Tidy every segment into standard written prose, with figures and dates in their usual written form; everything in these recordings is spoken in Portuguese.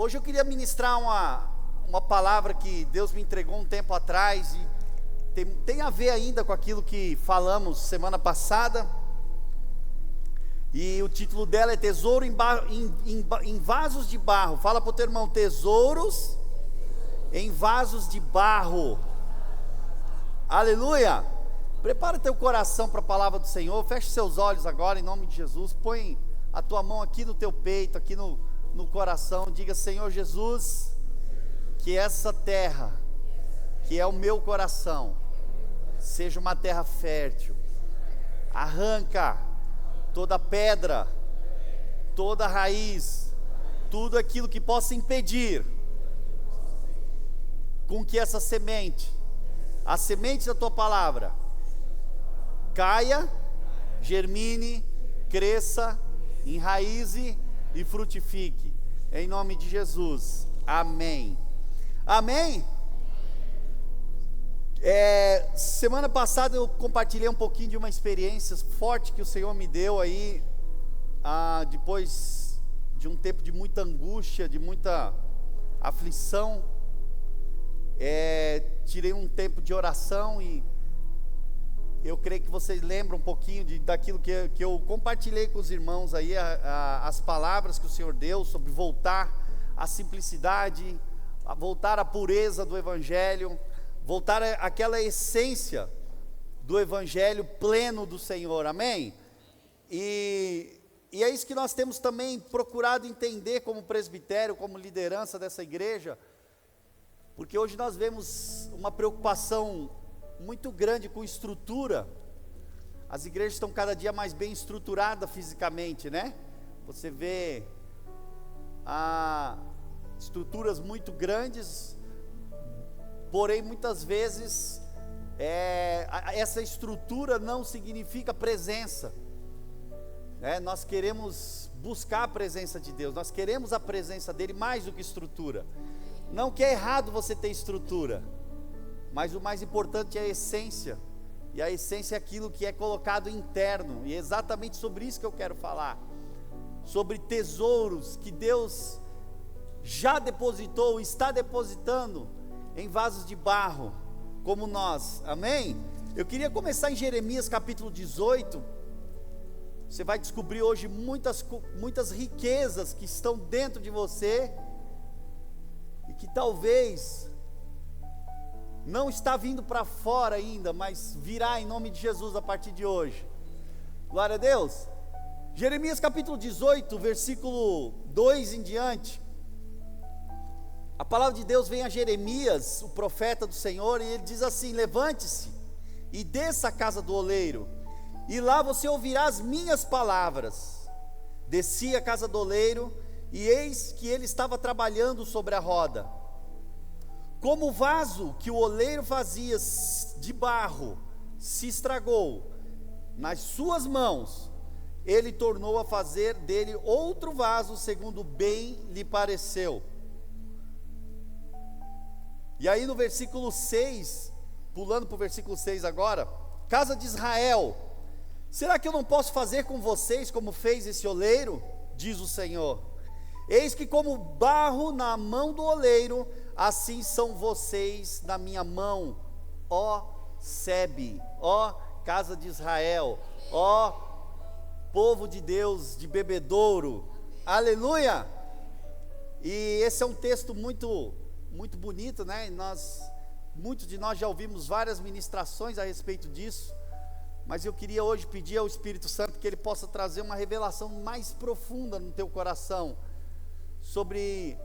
Hoje eu queria ministrar uma palavra que Deus me entregou um tempo atrás e tem a ver ainda com aquilo que falamos semana passada. E o título dela é Tesouro em Vasos de Barro. Fala para o teu irmão, tesouros em vasos de barro. Aleluia! Prepara teu coração para a palavra do Senhor. Feche seus olhos agora em nome de Jesus. Põe a tua mão aqui no teu peito, aqui no coração. Diga: Senhor Jesus, que essa terra, que é o meu coração, seja uma terra fértil. Arranca toda pedra, toda raiz, tudo aquilo que possa impedir com que essa semente, a semente da tua palavra, caia, germine, cresça, enraize e frutifique, em nome de Jesus, amém. Amém? Semana passada eu compartilhei um pouquinho de uma experiência forte que o Senhor me deu aí, depois de um tempo de muita angústia, de muita aflição. Tirei um tempo de oração e eu creio que vocês lembram um pouquinho daquilo que eu compartilhei com os irmãos aí, as palavras que o Senhor deu sobre voltar à simplicidade, voltar à pureza do Evangelho, voltar àquela essência do Evangelho pleno do Senhor, amém? E é isso que nós temos também procurado entender como presbitério, como liderança dessa igreja, porque hoje nós vemos uma preocupação muito grande com estrutura. As igrejas estão cada dia mais bem estruturadas fisicamente, né? Você vê estruturas muito grandes, porém muitas vezes essa estrutura não significa presença, né? Nós queremos buscar a presença de Deus, nós queremos a presença dele mais do que estrutura. Não que é errado você ter estrutura, mas o mais importante é a essência, e a essência é aquilo que é colocado interno, e é exatamente sobre isso que eu quero falar, sobre tesouros que Deus já depositou, está depositando em vasos de barro, como nós, amém? Eu queria começar em Jeremias capítulo 18, você vai descobrir hoje muitas riquezas que estão dentro de você, e que talvez não está vindo para fora ainda, mas virá em nome de Jesus a partir de hoje. Glória a Deus. Jeremias capítulo 18, versículo 2 em diante. A palavra de Deus vem a Jeremias, o profeta do Senhor, e ele diz assim: levante-se e desça à casa do oleiro, e lá você ouvirá as minhas palavras. Desci à casa do oleiro, e eis que ele estava trabalhando sobre a roda. Como o vaso que o oleiro fazia de barro se estragou nas suas mãos, ele tornou a fazer dele outro vaso segundo bem lhe pareceu. E aí no versículo 6, pulando para o versículo 6 agora: casa de Israel, será que eu não posso fazer com vocês como fez esse oleiro? Diz o Senhor. Eis que como barro na mão do oleiro, assim são vocês na minha mão, ó Sebe, ó casa de Israel, ó povo de Deus de bebedouro, aleluia! E esse é um texto muito bonito, né? Muitos de nós já ouvimos várias ministrações a respeito disso, mas eu queria hoje pedir ao Espírito Santo que ele possa trazer uma revelação mais profunda no teu coração, sobre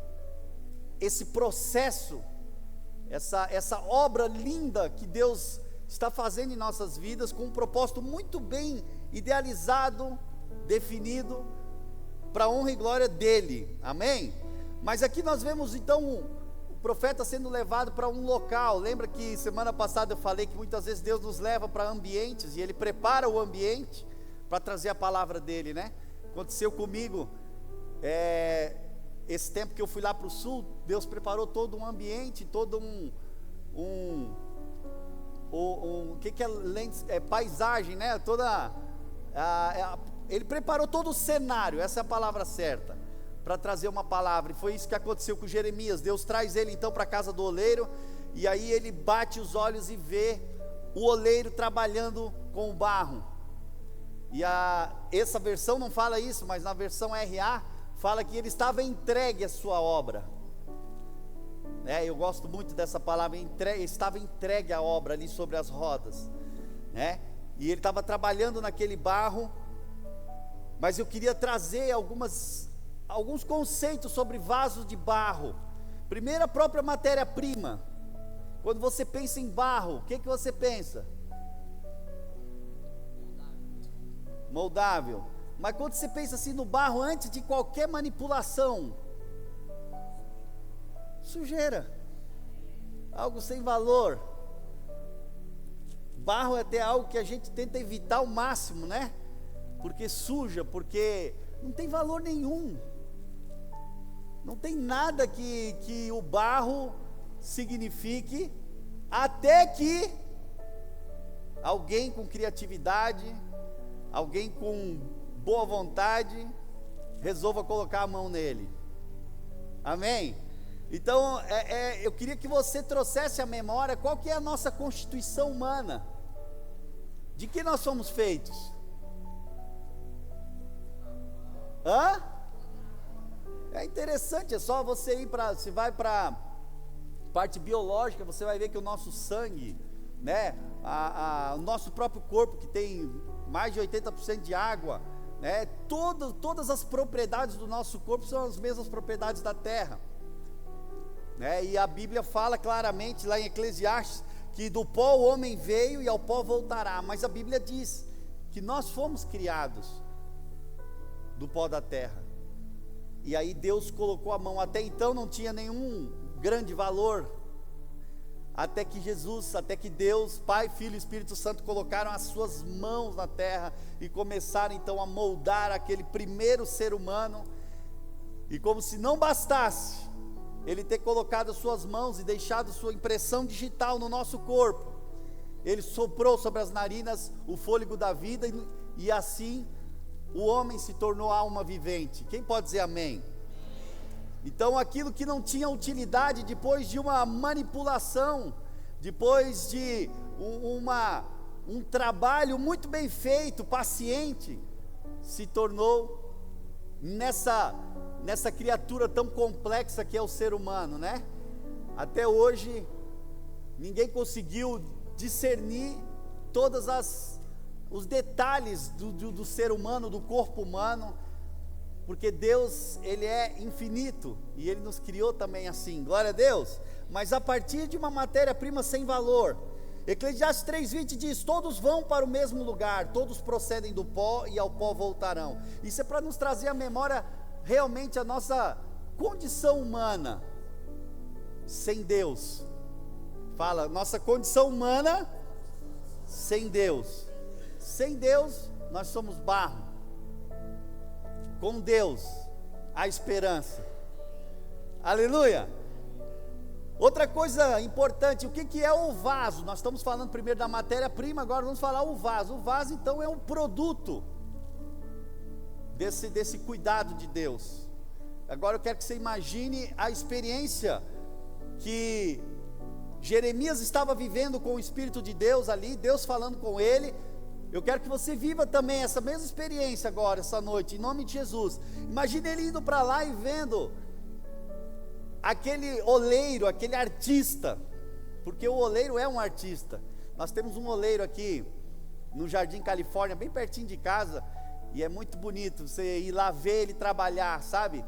esse processo, essa obra linda que Deus está fazendo em nossas vidas, com um propósito muito bem idealizado, definido, para a honra e glória dEle, amém? Mas aqui nós vemos então o profeta sendo levado para um local. Lembra que semana passada eu falei que muitas vezes Deus nos leva para ambientes, e Ele prepara o ambiente para trazer a palavra dEle, né? Aconteceu comigo, esse tempo que eu fui lá para o sul, Deus preparou todo um ambiente, todo paisagem, né? Ele preparou todo o cenário, essa é a palavra certa, para trazer uma palavra, e foi isso que aconteceu com Jeremias. Deus traz ele então para a casa do oleiro, e aí ele bate os olhos e vê o oleiro trabalhando com o barro. E essa versão não fala isso, mas na versão RA fala que ele estava entregue à sua obra. Eu gosto muito dessa palavra, entregue, estava entregue à obra ali sobre as rodas, e ele estava trabalhando naquele barro. Mas eu queria trazer alguns conceitos sobre vasos de barro. Primeiro, a própria matéria-prima. Quando você pensa em barro, o que você pensa? Moldável. Mas quando você pensa assim no barro, antes de qualquer manipulação, sujeira, algo sem valor. Barro é até algo que a gente tenta evitar ao máximo, porque suja, porque não tem valor nenhum, não tem nada que o barro signifique, até que alguém com criatividade, alguém com boa vontade, resolva colocar a mão nele. Amém? Então, eu queria que você trouxesse à memória qual que é a nossa constituição humana, de que nós somos feitos. É interessante, é só você ir você vai para parte biológica, você vai ver que o nosso sangue, o nosso próprio corpo, que tem mais de 80% de água, todas as propriedades do nosso corpo são as mesmas propriedades da terra, e a Bíblia fala claramente lá em Eclesiastes que do pó o homem veio e ao pó voltará. Mas a Bíblia diz que nós fomos criados do pó da terra, e aí Deus colocou a mão. Até então não tinha nenhum grande valor, até que Deus, Pai, Filho e Espírito Santo colocaram as suas mãos na terra e começaram então a moldar aquele primeiro ser humano. E como se não bastasse Ele ter colocado as suas mãos e deixado sua impressão digital no nosso corpo, Ele soprou sobre as narinas o fôlego da vida, e assim o homem se tornou alma vivente. Quem pode dizer amém? Então aquilo que não tinha utilidade, depois de uma manipulação, depois de um trabalho muito bem feito, paciente, se tornou nessa criatura tão complexa que é o ser humano, Até hoje ninguém conseguiu discernir todos os detalhes do ser humano, do corpo humano, porque Deus, Ele é infinito, e Ele nos criou também assim, glória a Deus, mas a partir de uma matéria-prima sem valor. Eclesiastes 3:20 diz: todos vão para o mesmo lugar, todos procedem do pó e ao pó voltarão. Isso é para nos trazer à memória realmente a nossa condição humana sem Deus. Fala, nossa condição humana sem Deus. Sem Deus nós somos barro. Com Deus a esperança. Aleluia. Outra coisa importante, o que é o vaso? Nós estamos falando primeiro da matéria-prima, agora vamos falar o vaso. O vaso então é um produto desse cuidado de Deus. Agora eu quero que você imagine a experiência que Jeremias estava vivendo com o Espírito de Deus ali, Deus falando com ele. Eu quero que você viva também essa mesma experiência agora, essa noite, em nome de Jesus. Imagine ele indo para lá e vendo aquele oleiro, aquele artista, porque o oleiro é um artista. Nós temos um oleiro aqui no Jardim Califórnia, bem pertinho de casa, e é muito bonito você ir lá ver ele trabalhar, sabe?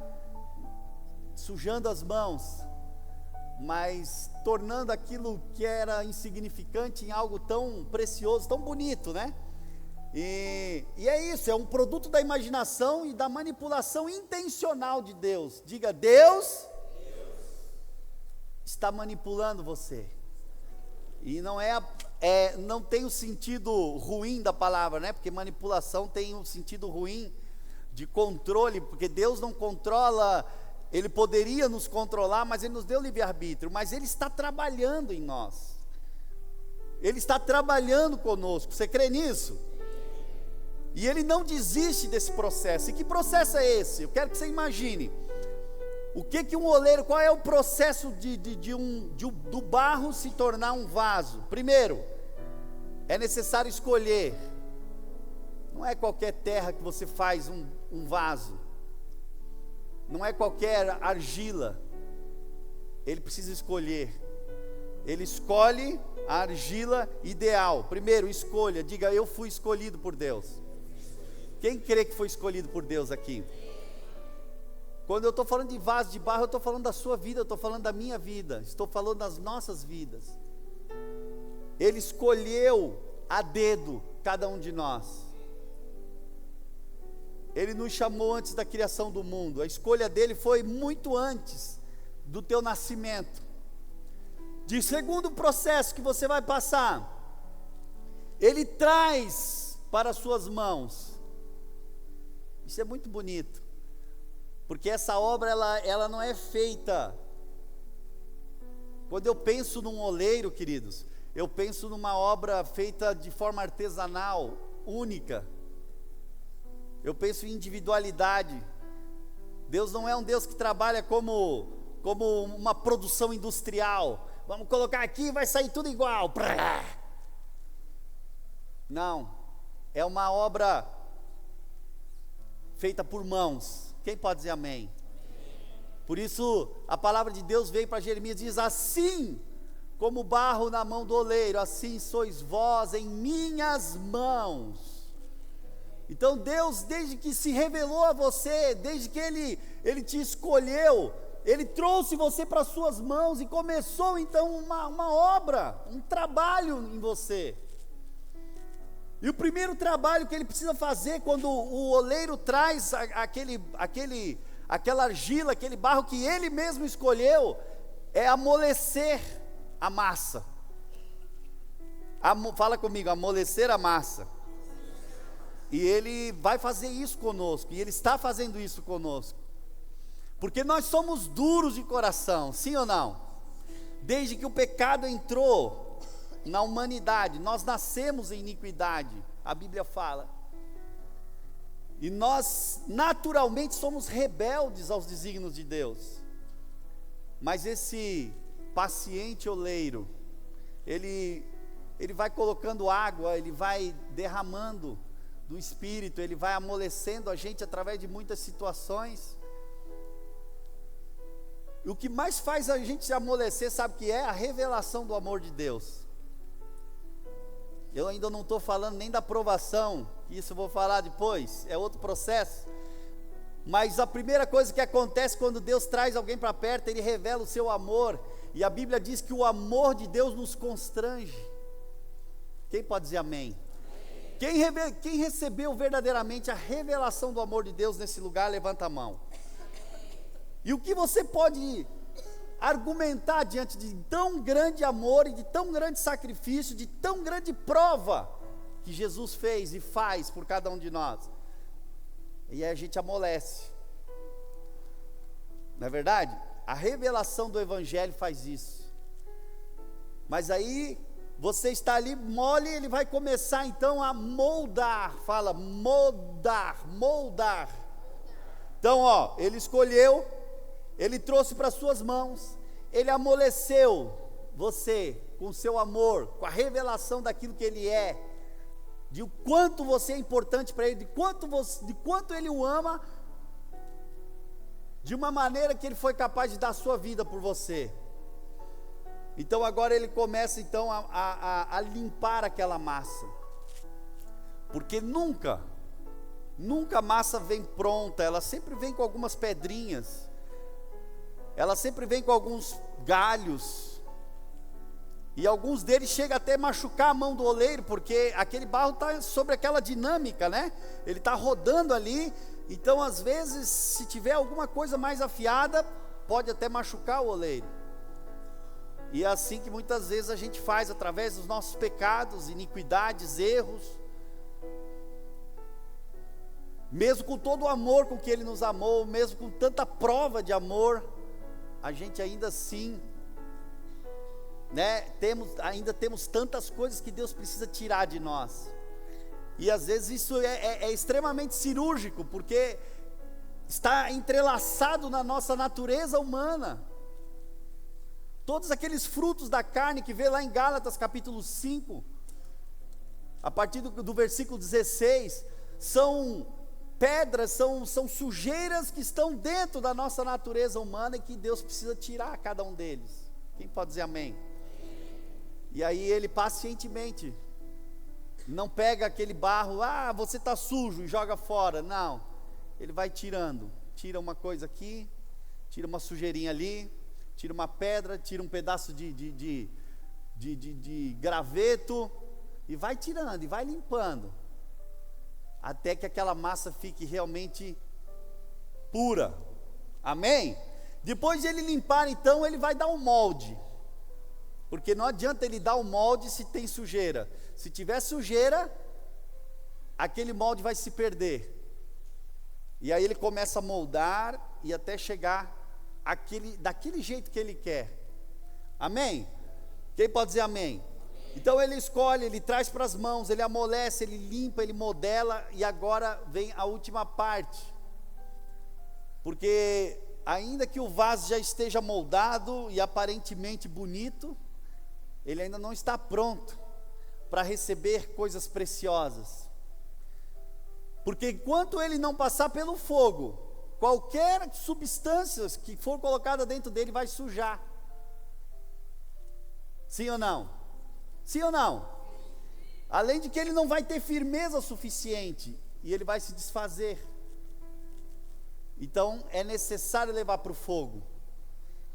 Sujando as mãos, mas tornando aquilo que era insignificante em algo tão precioso, tão bonito, E é isso, é um produto da imaginação e da manipulação intencional de Deus. Diga, Deus está manipulando você. E não tem o sentido ruim da palavra, porque manipulação tem um sentido ruim de controle, porque Deus não controla. Ele poderia nos controlar, mas Ele nos deu livre-arbítrio, mas Ele está trabalhando em nós, Ele está trabalhando conosco. Você crê nisso? E Ele não desiste desse processo. E que processo é esse? Eu quero que você imagine O que um oleiro, qual é o processo do barro se tornar um vaso? Primeiro, é necessário escolher. Não é qualquer terra que você faz um vaso. Não é qualquer argila. Ele precisa escolher. Ele escolhe a argila ideal. Primeiro, escolha. Diga, eu fui escolhido por Deus. Quem crê que foi escolhido por Deus aqui? Quando eu estou falando de vaso de barro, eu estou falando da sua vida, eu estou falando da minha vida, estou falando das nossas vidas. Ele escolheu a dedo cada um de nós. Ele nos chamou antes da criação do mundo. A escolha dele foi muito antes do teu nascimento. De segundo processo que você vai passar, ele traz para as suas mãos. Isso é muito bonito, porque essa obra ela não é feita. Quando eu penso num oleiro, queridos, eu penso numa obra feita de forma artesanal, única. Eu penso em individualidade. Deus não é um Deus que trabalha como uma produção industrial. Vamos colocar aqui e vai sair tudo igual. Não, é uma obra feita por mãos. Quem pode dizer amém? Por isso a palavra de Deus veio para Jeremias e diz: assim como barro na mão do oleiro, assim sois vós em minhas mãos. Então Deus, desde que se revelou a você, desde que Ele te escolheu, Ele trouxe você para as suas mãos e começou então uma obra, um trabalho em você. E o primeiro trabalho que Ele precisa fazer quando o oleiro traz aquela argila, aquele barro que Ele mesmo escolheu, é amolecer a massa. Fala comigo, amolecer a massa. E Ele vai fazer isso conosco, e Ele está fazendo isso conosco. Porque nós somos duros de coração, sim ou não? Desde que o pecado entrou na humanidade, nós nascemos em iniquidade, a Bíblia fala. E nós naturalmente somos rebeldes aos desígnios de Deus. Mas esse paciente oleiro, ele vai colocando água, ele vai derramando do Espírito, ele vai amolecendo a gente através de muitas situações. E o que mais faz a gente se amolecer, sabe o que é? A revelação do amor de Deus. Eu ainda não estou falando nem da provação, isso eu vou falar depois, é outro processo. Mas a primeira coisa que acontece quando Deus traz alguém para perto, Ele revela o seu amor. E a Bíblia diz que o amor de Deus nos constrange. Quem pode dizer amém? Quem recebeu verdadeiramente a revelação do amor de Deus nesse lugar, levanta a mão. E o que você pode argumentar diante de tão grande amor e de tão grande sacrifício, de tão grande prova que Jesus fez e faz por cada um de nós? E aí a gente amolece. Não é verdade? A revelação do Evangelho faz isso. Mas aí você está ali mole, ele vai começar então a moldar. Fala, moldar. Então ele escolheu, ele trouxe para suas mãos, ele amoleceu você com o seu amor, com a revelação daquilo que ele é, de o quanto você é importante para ele, de quanto ele o ama, de uma maneira que ele foi capaz de dar a sua vida por você. Então agora ele começa então a limpar aquela massa, porque nunca a massa vem pronta, ela sempre vem com algumas pedrinhas, ela sempre vem com alguns galhos, e alguns deles chegam até a machucar a mão do oleiro, porque aquele barro está sobre aquela dinâmica, né? Ele está rodando ali, então às vezes se tiver alguma coisa mais afiada, pode até machucar o oleiro. E é assim que muitas vezes a gente faz, através dos nossos pecados, iniquidades, erros. Mesmo com todo o amor com que Ele nos amou, mesmo com tanta prova de amor, a gente ainda assim, né, ainda temos tantas coisas que Deus precisa tirar de nós. E às vezes isso é extremamente cirúrgico, porque está entrelaçado na nossa natureza humana. Todos aqueles frutos da carne que vê lá em Gálatas capítulo 5, a partir do versículo 16, são pedras, são sujeiras que estão dentro da nossa natureza humana e que Deus precisa tirar cada um deles. Quem pode dizer amém? E aí ele pacientemente não pega aquele barro, você está sujo, e joga fora. Não, ele vai tirando, tira uma coisa aqui, tira uma sujeirinha ali, tira uma pedra, tira um pedaço de graveto, e vai tirando, e vai limpando, até que aquela massa fique realmente pura. Amém? Depois de ele limpar, então, ele vai dar um molde, porque não adianta ele dar o molde se tem sujeira. Se tiver sujeira, aquele molde vai se perder. E aí ele começa a moldar e até chegar daquele jeito que ele quer. Amém? Quem pode dizer amém? Então ele escolhe, ele traz para as mãos, ele amolece, ele limpa, ele modela, e agora vem a última parte. Porque ainda que o vaso já esteja moldado e aparentemente bonito, ele ainda não está pronto para receber coisas preciosas. Porque enquanto ele não passar pelo fogo, qualquer substância que for colocada dentro dele vai sujar. Sim ou não? Sim ou não? Além de que ele não vai ter firmeza suficiente e ele vai se desfazer. Então é necessário levar para o fogo.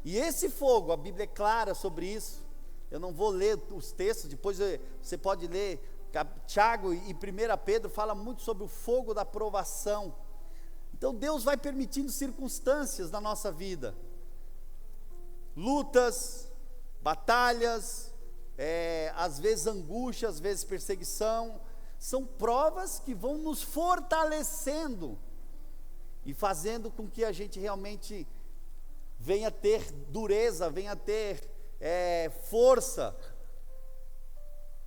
E esse fogo, a Bíblia é clara sobre isso. Eu não vou ler os textos, depois você pode ler. Tiago e 1 Pedro fala muito sobre o fogo da provação. Então Deus vai permitindo circunstâncias na nossa vida, lutas, batalhas, às vezes angústia, às vezes perseguição. São provas que vão nos fortalecendo e fazendo com que a gente realmente venha ter dureza, venha ter força,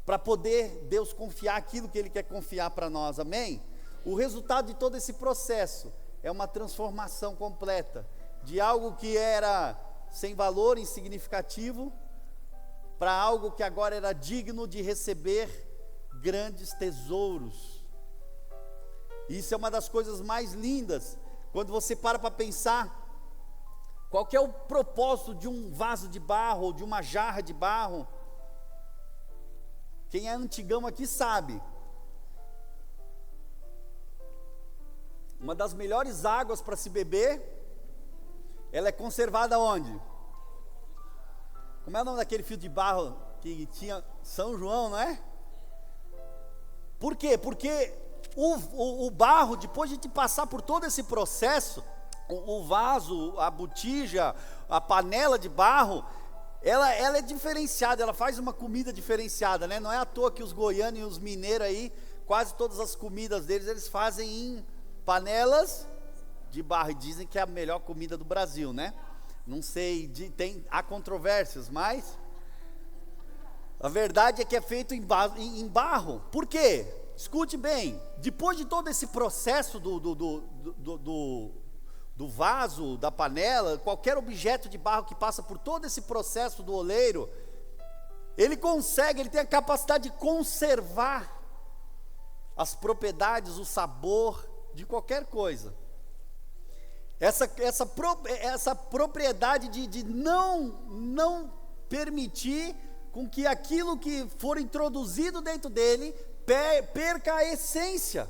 para poder Deus confiar aquilo que Ele quer confiar para nós. Amém? O resultado de todo esse processo é uma transformação completa, de algo que era sem valor, insignificativo, para algo que agora era digno de receber grandes tesouros. Isso é uma das coisas mais lindas, quando você para pensar, qual que é o propósito de um vaso de barro, ou de uma jarra de barro? Quem é antigão aqui sabe. Uma das melhores águas para se beber, ela é conservada onde? Como é o nome daquele fio de barro que tinha São João, não é? Por quê? Porque o barro, depois de passar por todo esse processo, o vaso, a botija, a panela de barro, ela é diferenciada, ela faz uma comida diferenciada, né? Não é à toa que os goianos e os mineiros aí, quase todas as comidas deles, eles fazem em panelas de barro, e dizem que é a melhor comida do Brasil, né? Não sei, há controvérsias, mas a verdade é que é feito em barro. Por quê? Escute bem, depois de todo esse processo do vaso, da panela, qualquer objeto de barro que passa por todo esse processo do oleiro, ele tem a capacidade de conservar as propriedades, o sabor de qualquer coisa. Essa propriedade de não permitir com que aquilo que for introduzido dentro dele perca a essência.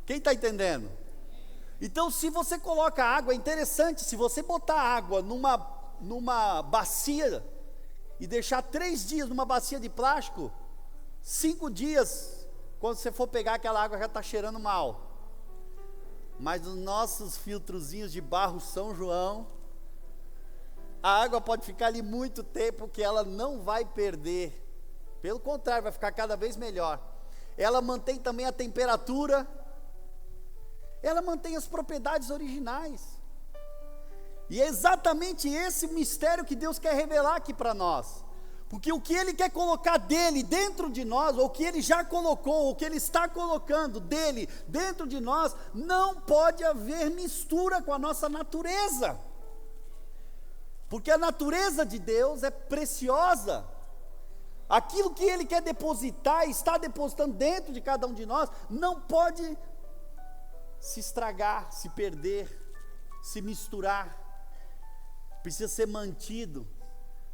Quem está entendendo? Então, se você coloca água, é interessante, se você botar água numa bacia e deixar 3 dias numa bacia de plástico, 5 dias, quando você for pegar aquela água já está cheirando mal. Mas os nossos filtrozinhos de barro São João, a água pode ficar ali muito tempo que ela não vai perder. Pelo contrário, vai ficar cada vez melhor. Ela mantém também a temperatura, ela mantém as propriedades originais. E é exatamente esse mistério que Deus quer revelar aqui para nós. Porque o que Ele quer colocar dele dentro de nós, ou o que Ele já colocou, ou o que Ele está colocando dele dentro de nós, não pode haver mistura com a nossa natureza. Porque a natureza de Deus é preciosa. Aquilo que Ele quer depositar, está depositando dentro de cada um de nós, não pode se estragar, se perder, se misturar. Precisa ser mantido,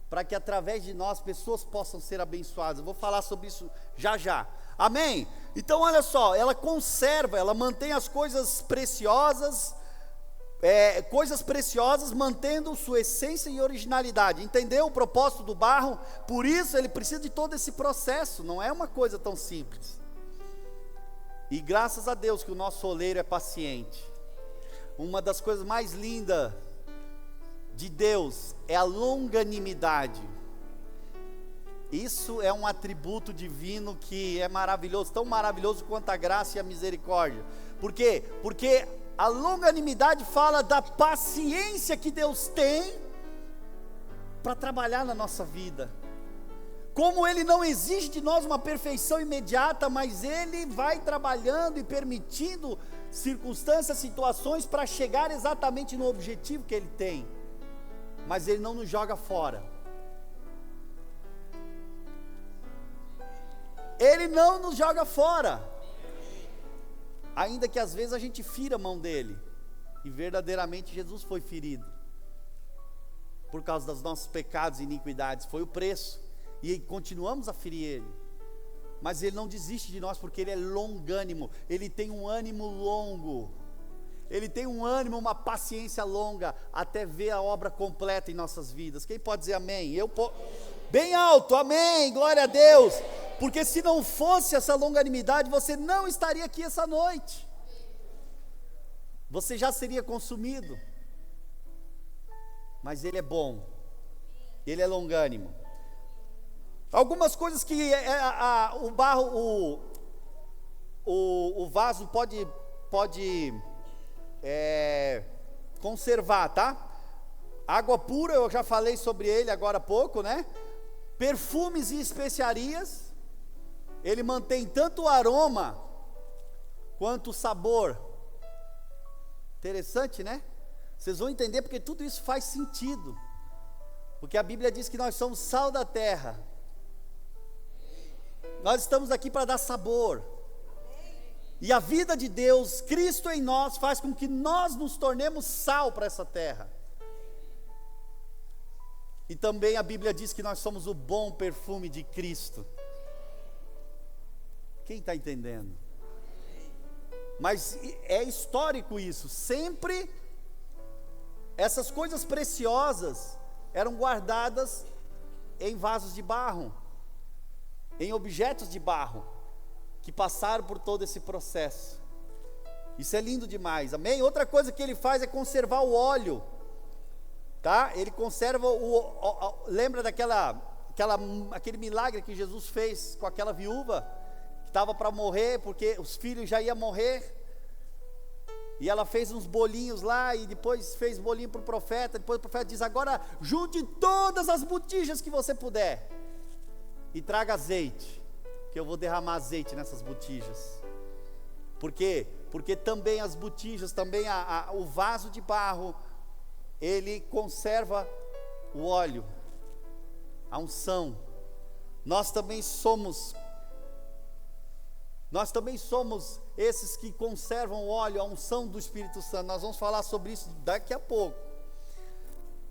para que através de nós pessoas possam ser abençoadas. Eu vou falar sobre isso já já. Amém? Então olha só, ela conserva, ela mantém as coisas preciosas, mantendo sua essência e originalidade. Entendeu o propósito do barro? Por isso ele precisa de todo esse processo, não é uma coisa tão simples. E graças a Deus que o nosso oleiro é paciente. Uma das coisas mais lindas de Deus é a longanimidade. Isso é um atributo divino que é maravilhoso, tão maravilhoso quanto a graça e a misericórdia. Por quê? Porque a longanimidade fala da paciência que Deus tem para trabalhar na nossa vida. Como Ele não exige de nós uma perfeição imediata, mas Ele vai trabalhando e permitindo circunstâncias, situações para chegar exatamente no objetivo que Ele tem. Mas Ele não nos joga fora. Ele não nos joga fora. Ainda que às vezes a gente fira a mão dEle. E verdadeiramente Jesus foi ferido. Por causa dos nossos pecados e iniquidades. Foi o preço. E continuamos a ferir Ele. Mas Ele não desiste de nós porque Ele é longânimo. Ele tem um ânimo longo. Ele tem um ânimo, uma paciência longa, até ver a obra completa em nossas vidas. Quem pode dizer amém? Bem alto, amém, glória a Deus. Porque se não fosse essa longanimidade, você não estaria aqui essa noite. Você já seria consumido. Mas Ele é bom. Ele é longânimo. Algumas coisas que o barro, o vaso pode conservar, tá? Água pura, eu já falei sobre ele agora há pouco, né? Perfumes e especiarias, ele mantém tanto o aroma quanto o sabor. Interessante, né? Vocês vão entender porque tudo isso faz sentido. Porque a Bíblia diz que nós somos sal da terra. Nós estamos aqui para dar sabor. E a vida de Deus, Cristo em nós, faz com que nós nos tornemos sal para essa terra. E também a Bíblia diz que nós somos o bom perfume de Cristo. Quem está entendendo? Mas é histórico isso. Sempre essas coisas preciosas eram guardadas em vasos de barro, em objetos de barro, que passaram por todo esse processo. Isso é lindo demais, amém? Outra coisa que ele faz é conservar o óleo, tá? Ele conserva lembra aquele milagre que Jesus fez com aquela viúva, que estava para morrer, porque os filhos já iam morrer, e ela fez uns bolinhos lá, e depois fez bolinho para o profeta, depois o profeta diz, agora junte todas as botijas que você puder, e traga azeite, que eu vou derramar azeite nessas botijas. Por quê? Porque também as botijas, também o vaso de barro, ele conserva o óleo, a unção. Nós também somos esses que conservam o óleo, a unção do Espírito Santo. Nós vamos falar sobre isso daqui a pouco.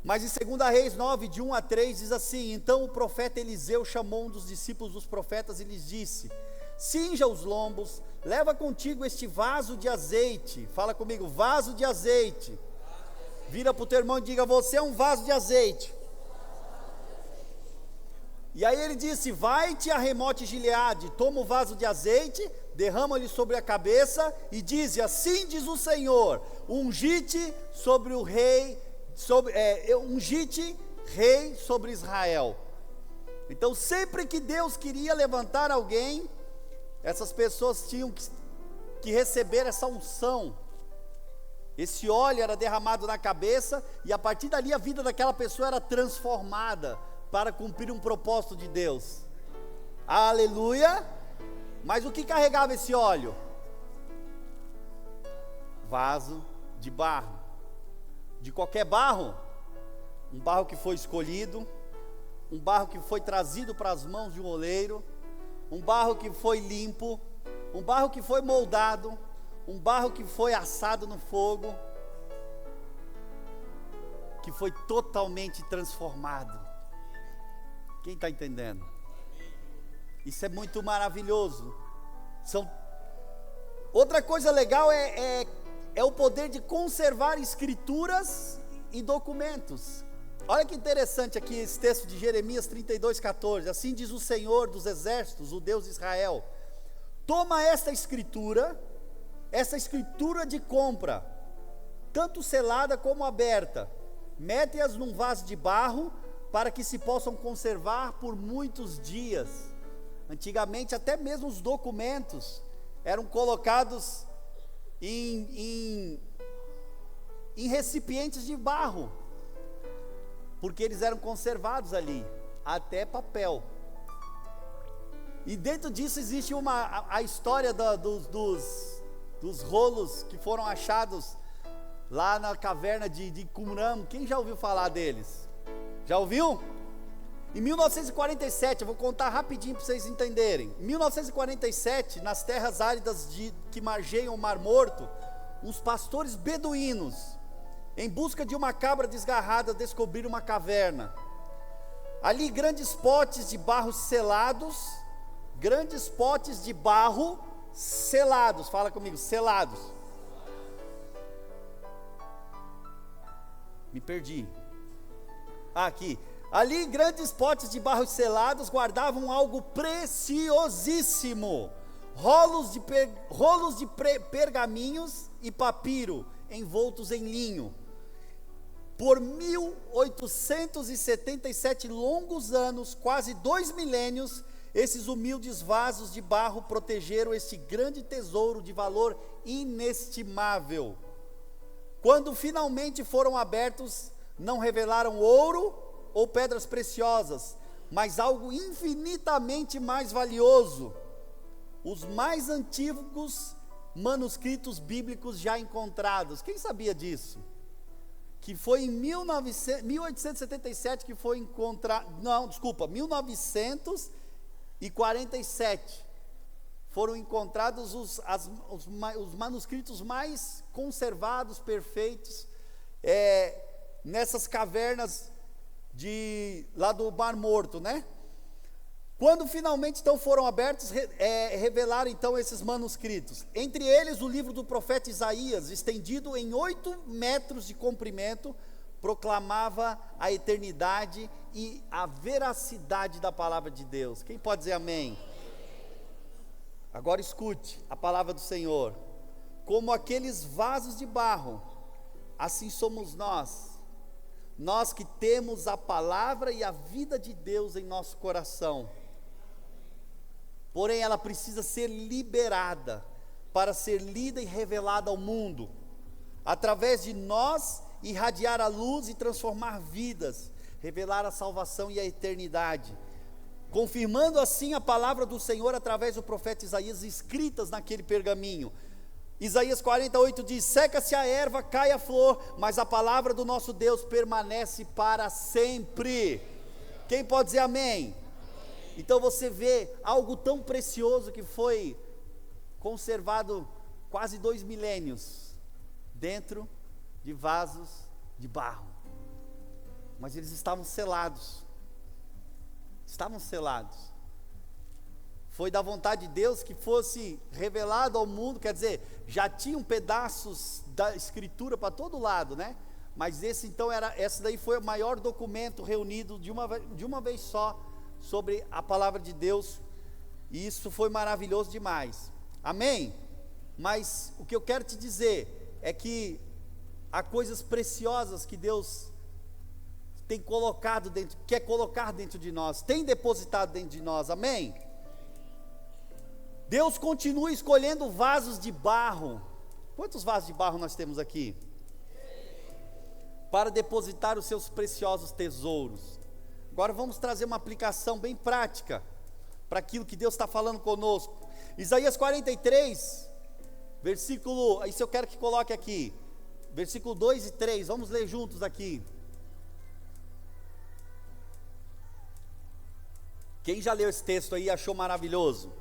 Mas em 2 Reis 9, de 1 a 3, diz assim: então o profeta Eliseu chamou um dos discípulos dos profetas e lhes disse: cinja os lombos, leva contigo este vaso de azeite. Fala comigo, vaso de azeite. Vira para o teu irmão e diga: você é um vaso de azeite. E aí ele disse: vai-te a Remote Gileade, toma o vaso de azeite, derrama-lhe sobre a cabeça e diz: assim diz o Senhor, ungite sobre o rei, ungite rei sobre Israel. Então sempre que Deus queria levantar alguém, essas pessoas tinham que receber essa unção. Esse óleo era derramado na cabeça, e a partir dali a vida daquela pessoa era transformada para cumprir um propósito de Deus. Aleluia! Mas o que carregava esse óleo? Vaso de barro. De qualquer barro, um barro que foi escolhido, um barro que foi trazido para as mãos de um oleiro, um barro que foi limpo, um barro que foi moldado, um barro que foi assado no fogo, que foi totalmente transformado. Quem está entendendo? Isso é muito maravilhoso. Outra coisa legal é o poder de conservar escrituras e documentos. Olha que interessante aqui esse texto de Jeremias 32:14. Assim diz o Senhor dos exércitos, o Deus de Israel: toma esta escritura de compra, tanto selada como aberta, mete-as num vaso de barro, para que se possam conservar por muitos dias. Antigamente, até mesmo os documentos eram colocados em recipientes de barro, porque eles eram conservados ali, até papel. E dentro disso existe a história dos rolos que foram achados lá na caverna de Qumran. Quem já ouviu falar deles? Já ouviu? Em 1947, eu vou contar rapidinho para vocês entenderem. Em 1947, nas terras áridas que margeiam o Mar Morto, os pastores beduínos, em busca de uma cabra desgarrada, descobriram uma caverna. Ali grandes potes de barro selados, fala comigo, selados. Me perdi. Aqui. Ali grandes potes de barro selados guardavam algo preciosíssimo: rolos de pergaminhos e papiro envoltos em linho. Por 1877 longos anos, quase 2 milênios, esses humildes vasos de barro protegeram este grande tesouro de valor inestimável. Quando finalmente foram abertos, não revelaram ouro ou pedras preciosas, mas algo infinitamente mais valioso: os mais antigos manuscritos bíblicos já encontrados. Quem sabia disso? Que foi em 1877 que foi encontrado, 1947 foram encontrados os manuscritos mais conservados, perfeitos, nessas cavernas lá do Mar Morto, né? Quando finalmente então foram abertos, revelaram então esses manuscritos. Entre eles o livro do profeta Isaías, estendido em 8 metros de comprimento, proclamava a eternidade e a veracidade da palavra de Deus. Quem pode dizer amém? Agora escute a palavra do Senhor. Como aqueles vasos de barro, assim somos nós que temos a palavra e a vida de Deus em nosso coração. Porém, ela precisa ser liberada para ser lida e revelada ao mundo. Através de nós, irradiar a luz e transformar vidas, revelar a salvação e a eternidade. Confirmando assim a palavra do Senhor através do profeta Isaías, escritas naquele pergaminho. Isaías 48 diz: seca-se a erva, cai a flor, mas a palavra do nosso Deus permanece para sempre. Quem pode dizer amém? Então você vê algo tão precioso que foi conservado quase 2 milênios dentro de vasos de barro, mas eles estavam selados. Foi da vontade de Deus que fosse revelado ao mundo, quer dizer, já tinham pedaços da escritura para todo lado, né? Mas esse daí foi o maior documento reunido de uma vez só sobre a palavra de Deus, e isso foi maravilhoso demais. Amém? Mas o que eu quero te dizer é que há coisas preciosas que Deus tem colocado dentro, quer colocar dentro de nós, tem depositado dentro de nós. Amém? Deus continua escolhendo vasos de barro. Quantos vasos de barro nós temos aqui? Para depositar os seus preciosos tesouros. Agora vamos trazer uma aplicação bem prática para aquilo que Deus está falando conosco. Isaías 43, versículo, isso eu quero que coloque aqui, versículo 2 e 3, vamos ler juntos aqui. Quem já leu esse texto aí e achou maravilhoso?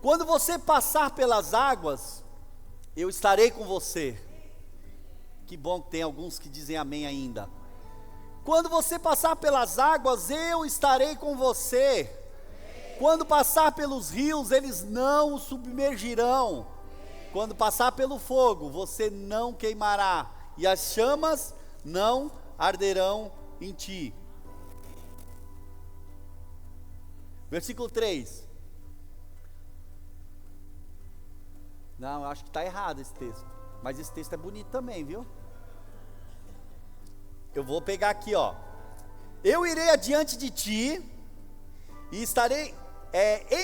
Quando você passar pelas águas, eu estarei com você. Que bom que tem alguns que dizem amém ainda. Quando você passar pelas águas, eu estarei com você. Quando passar pelos rios, eles não o submergirão. Quando passar pelo fogo, você não queimará, e as chamas não arderão em ti. Versículo 3. Não, eu acho que está errado esse texto. Mas esse texto é bonito também, viu? Eu vou pegar aqui, ó. Eu irei adiante de ti e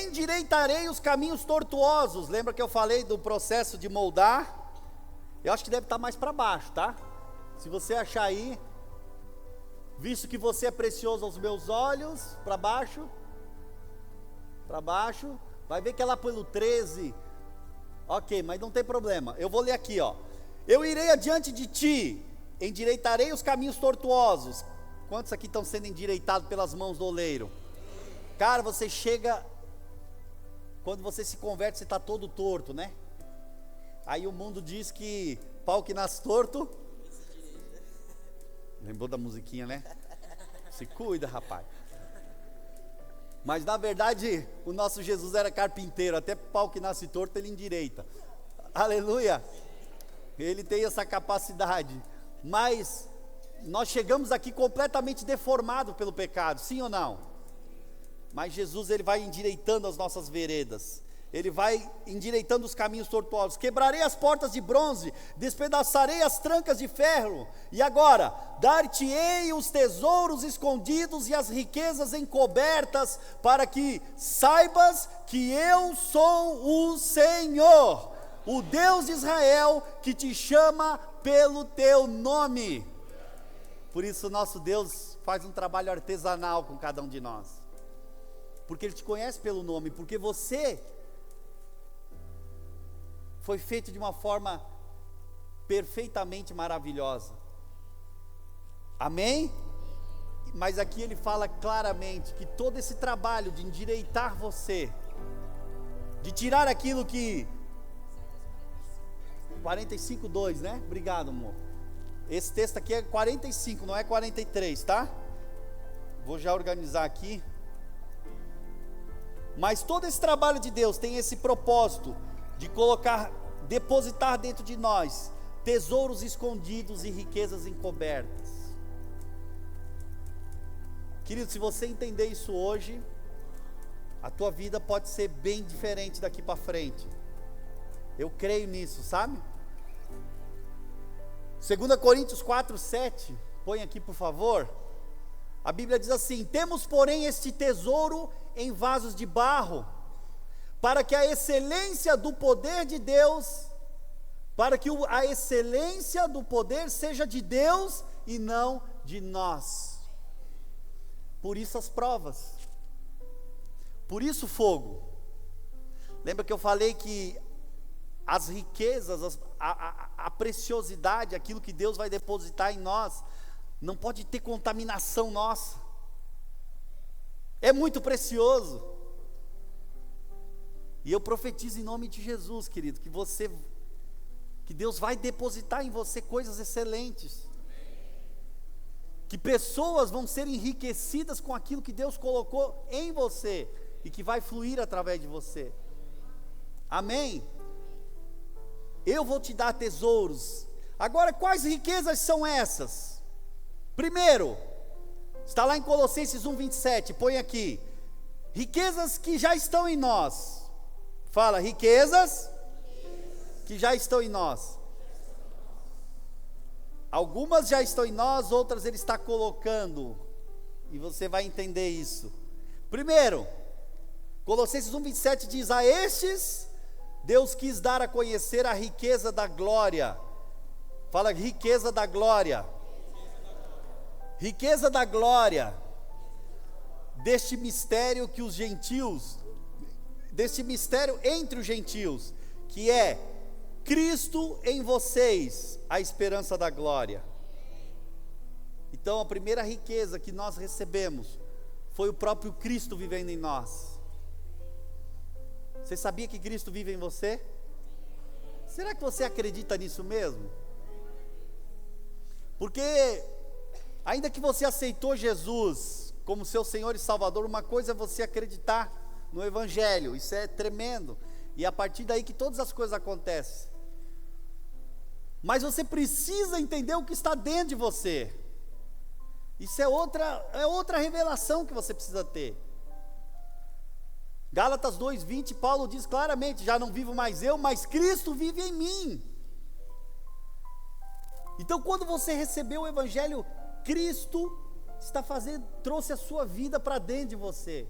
endireitarei os caminhos tortuosos. Lembra que eu falei do processo de moldar? Eu acho que deve estar mais para baixo, tá? Se você achar aí, visto que você é precioso aos meus olhos, para baixo, vai ver que é lá pelo 13. Ok, mas não tem problema, eu vou ler aqui, ó. Eu irei adiante de ti, endireitarei os caminhos tortuosos. Quantos aqui estão sendo endireitados pelas mãos do oleiro? Cara, você chega, quando você se converte, você está todo torto, né? Aí o mundo diz que pau que nasce torto. Lembrou da musiquinha, né? Se cuida, rapaz. Mas na verdade, o nosso Jesus era carpinteiro, até pau que nasce torto ele endireita. Aleluia! Ele tem essa capacidade. Mas nós chegamos aqui completamente deformados pelo pecado, sim ou não? Mas Jesus, ele vai endireitando as nossas veredas. Ele vai endireitando os caminhos tortuosos. Quebrarei as portas de bronze, despedaçarei as trancas de ferro. E agora, dar-te-ei os tesouros escondidos e as riquezas encobertas, para que saibas que eu sou o Senhor, o Deus de Israel, que te chama pelo teu nome. Por isso nosso Deus faz um trabalho artesanal com cada um de nós, porque Ele te conhece pelo nome, porque você foi feito de uma forma perfeitamente maravilhosa. Amém? Mas aqui ele fala claramente que todo esse trabalho de endireitar você, de tirar aquilo que 45:2, né? Obrigado, amor. Esse texto aqui é 45, não é 43, tá? Vou já organizar aqui. Mas todo esse trabalho de Deus tem esse propósito de depositar dentro de nós tesouros escondidos e riquezas encobertas. Querido, se você entender isso hoje, a tua vida pode ser bem diferente daqui para frente. Eu creio nisso, sabe? 2 Coríntios 4:7, põe aqui por favor. A Bíblia diz assim: temos porém este tesouro em vasos de barro, para que a excelência do poder de Deus, a excelência do poder seja de Deus e não de nós. Por isso as provas, por isso o fogo. Lembra que eu falei que as riquezas, a preciosidade, aquilo que Deus vai depositar em nós, não pode ter contaminação nossa. É muito precioso. E eu profetizo em nome de Jesus, querido, que Deus vai depositar em você coisas excelentes, que pessoas vão ser enriquecidas com aquilo que Deus colocou em você, e que vai fluir através de você. Amém? Eu vou te dar tesouros. Agora, quais riquezas são essas? Primeiro, está lá em Colossenses 1:27, põe aqui: riquezas que já estão em nós. Fala, riquezas que já estão em nós. Algumas já estão em nós, outras Ele está colocando, e você vai entender isso. Primeiro, Colossenses 1:27 diz: a estes Deus quis dar a conhecer a riqueza da glória. Fala, riqueza da glória. Riqueza da glória deste mistério que os gentios, deste mistério entre os gentios, que é Cristo em vocês, a esperança da glória. Então a primeira riqueza que nós recebemos foi o próprio Cristo vivendo em nós. Você sabia que Cristo vive em você? Será que você acredita nisso mesmo? Porque ainda que você aceitou Jesus como seu Senhor e Salvador, uma coisa é você acreditar no Evangelho, isso é tremendo, e a partir daí que todas as coisas acontecem. Mas você precisa entender o que está dentro de você. Isso é outra revelação que você precisa ter. Gálatas 2:20, Paulo diz claramente: já não vivo mais eu, mas Cristo vive em mim. Então, quando você recebeu o Evangelho, Cristo trouxe a sua vida para dentro de você.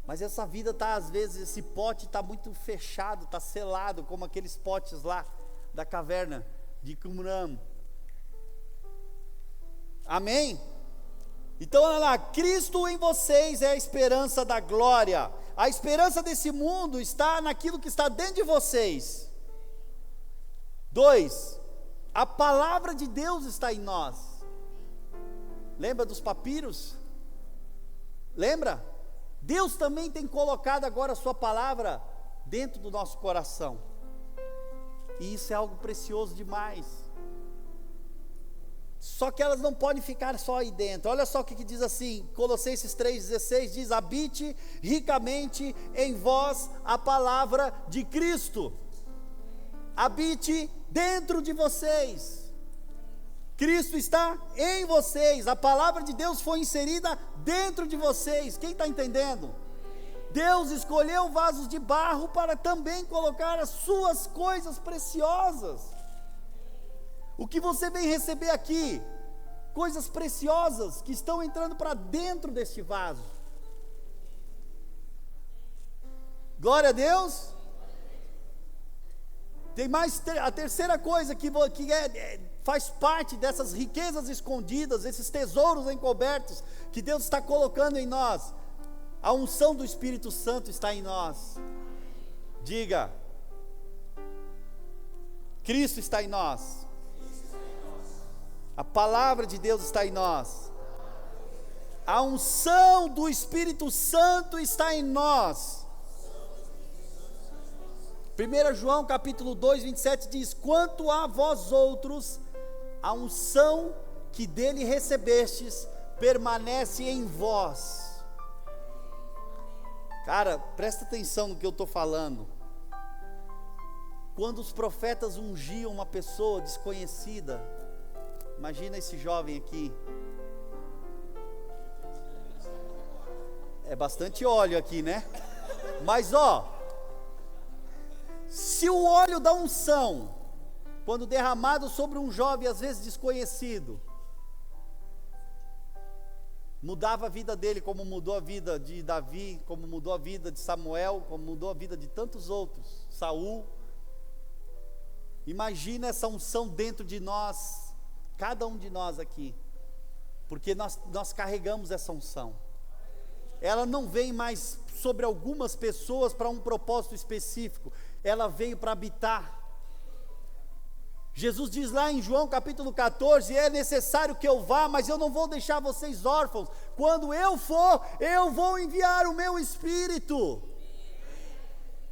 Mas essa vida está, às vezes, esse pote está muito fechado, está selado, como aqueles potes lá da caverna de Qumran. Amém? Então olha lá, Cristo em vocês é a esperança da glória. A esperança desse mundo está naquilo que está dentro de vocês. 2, a palavra de Deus está em nós. Lembra dos papiros? Lembra? Deus também tem colocado agora a sua palavra dentro do nosso coração. E isso é algo precioso demais. Só que elas não podem ficar só aí dentro. Olha só o que diz assim, Colossenses 3,16 diz: habite ricamente em vós a palavra de Cristo. Habite dentro de vocês. Cristo está em vocês. A palavra de Deus foi inserida dentro de vocês. Quem está entendendo? Deus escolheu vasos de barro para também colocar as suas coisas preciosas. O que você vem receber aqui, coisas preciosas que estão entrando para dentro deste vaso. Glória a Deus. Tem mais, a terceira coisa que faz parte dessas riquezas escondidas, esses tesouros encobertos que Deus está colocando em nós. A unção do Espírito Santo está em nós. Diga: Cristo está em nós. A palavra de Deus está em nós. A unção do Espírito Santo está em nós. 1 João capítulo 2, 27 diz: quanto a vós outros, a unção que dele recebestes permanece em vós. Cara, presta atenção no que eu estou falando. Quando os profetas ungiam uma pessoa desconhecida, imagina esse jovem aqui. É bastante óleo aqui, né? Mas se o óleo da unção, quando derramado sobre um jovem às vezes desconhecido, mudava a vida dele, como mudou a vida de Davi, como mudou a vida de Samuel, como mudou a vida de tantos outros, Saul. Imagina essa unção dentro de nós, cada um de nós aqui, porque nós carregamos essa unção. Ela não vem mais sobre algumas pessoas para um propósito específico, ela veio para habitar. Jesus diz lá em João capítulo 14: é necessário que eu vá, mas eu não vou deixar vocês órfãos. Quando eu for, eu vou enviar o meu Espírito.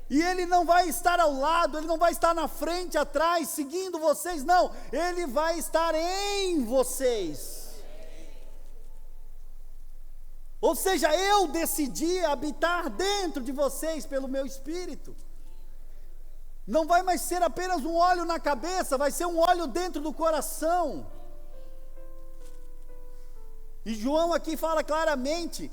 E Ele não vai estar ao lado, Ele não vai estar na frente, atrás, seguindo vocês, não. Ele vai estar em vocês. Ou seja, eu decidi habitar dentro de vocês pelo meu Espírito. Não vai mais ser apenas um óleo na cabeça, vai ser um óleo dentro do coração. E João aqui fala claramente: